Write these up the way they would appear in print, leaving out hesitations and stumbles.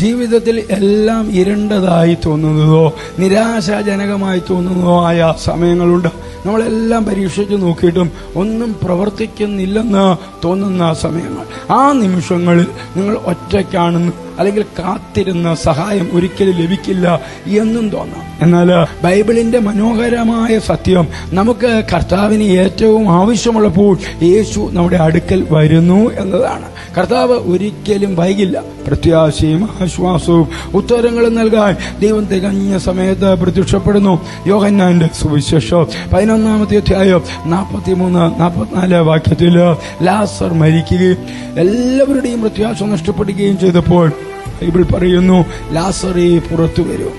ജീവിതത്തിൽ എല്ലാം ഇരുണ്ടതായി തോന്നുന്നതോ നിരാശാജനകമായി തോന്നുന്നതോ ആയ സമയങ്ങളുണ്ട്. നമ്മളെല്ലാം പരീക്ഷിച്ച് നോക്കിയിട്ടും ഒന്നും പ്രവർത്തിക്കുന്നില്ലെന്ന് തോന്നുന്ന സമയങ്ങൾ. ആ നിമിഷങ്ങളിൽ നിങ്ങൾ ഒറ്റയ്ക്കാണെന്ന് അല്ലെങ്കിൽ കാത്തിരുന്ന സഹായം ഒരിക്കലും ലഭിക്കില്ല എന്നും തോന്നാം. എന്നാൽ ബൈബിളിന്റെ മനോഹരമായ സത്യം, നമുക്ക് കർത്താവിന് ഏറ്റവും ആവശ്യമുള്ളപ്പോൾ യേശു നമ്മുടെ അടുക്കൽ വരുന്നു എന്നതാണ്. കർത്താവ് ഒരിക്കലും വൈകില്ല. പ്രത്യാശയും ആശ്വാസവും ഉത്തരങ്ങളും നൽകാൻ ദൈവം തികഞ്ഞ സമയത്ത് പ്രത്യക്ഷപ്പെടുന്നു. യോഹന്നാന്റെ സുവിശേഷം 11-ാമത്തെ അധ്യായം 43-44 വാക്യത്തിൽ ലാസർ മരിക്കുകയും എല്ലാവരുടെയും പ്രത്യാശ നഷ്ടപ്പെടുകയും ചെയ്തപ്പോൾ ബൈബിൾ പറയുന്നു, ലാസറേ പുറത്തു വരൂ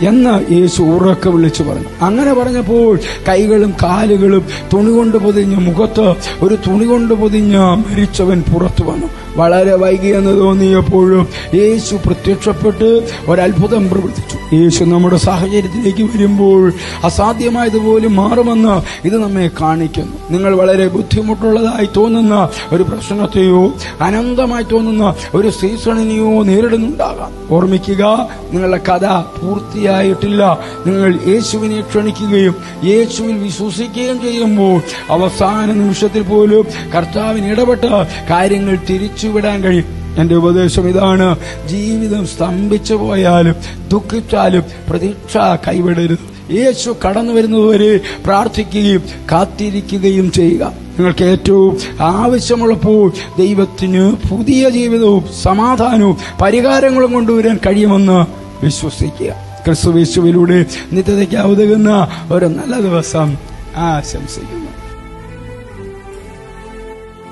എന്ന് യേശു ഉറക്കെ വിളിച്ചു പറഞ്ഞു. അങ്ങനെ പറഞ്ഞപ്പോൾ കൈകളും കാലുകളും തുണി കൊണ്ട് പൊതിഞ്ഞ മുഖത്ത് ഒരു തുണി കൊണ്ട് പൊതിഞ്ഞ മരിച്ചവൻ പുറത്തു വന്നു. വളരെ വൈകിയെന്ന് തോന്നിയപ്പോഴും യേശു പ്രത്യക്ഷപ്പെട്ട് ഒരത്ഭുതം പ്രവർത്തിച്ചു. യേശു നമ്മുടെ സാഹചര്യത്തിലേക്ക് വരുമ്പോൾ അസാധ്യമായതുപോലും മാറുമെന്ന് ഇത് നമ്മെ കാണിക്കുന്നു. നിങ്ങൾ വളരെ ബുദ്ധിമുട്ടുള്ളതായി തോന്നുന്ന ഒരു പ്രശ്നത്തെയോ അനന്തമായി തോന്നുന്ന ഒരു സീസണിനെയോ നേരിടുന്നുണ്ടാകാം. ഓർമ്മിക്കുക, നിങ്ങളുടെ കഥ പൂർത്തിയായിട്ടില്ല. നിങ്ങൾ യേശുവിനെ ക്ഷണിക്കുകയും യേശുവിൽ വിശ്വസിക്കുകയും ചെയ്യുമ്പോൾ അവസാന നിമിഷത്തിൽ പോലും കർത്താവിന് ഇടപെട്ട് കാര്യങ്ങൾ തിരിച്ചുവിടാൻ കഴിയും. എന്റെ ഉപദേശം ഇതാണ്: ജീവിതം സ്തംഭിച്ചു പോയാലും ദുഃഖിച്ചാലും പ്രതീക്ഷ കൈവിടരുത്. യേശു കടന്നു വരുന്നതുവരെ പ്രാർത്ഥിക്കുകയും കാത്തിരിക്കുകയും ചെയ്യുക. നിങ്ങൾക്ക് ഏറ്റവും ആവശ്യമുള്ളപ്പോൾ ദൈവത്തിന് പുതിയ ജീവിതവും സമാധാനവും പരിഹാരങ്ങളും കൊണ്ടുവരാൻ കഴിയുമെന്ന് വിശ്വസിക്കുക. ക്രിസ്തുയേശുവിലൂടെ നിത്യതയ്ക്ക് ഉതകുന്ന ഒരു നല്ല ദിവസം ആശംസിക്കുന്നു.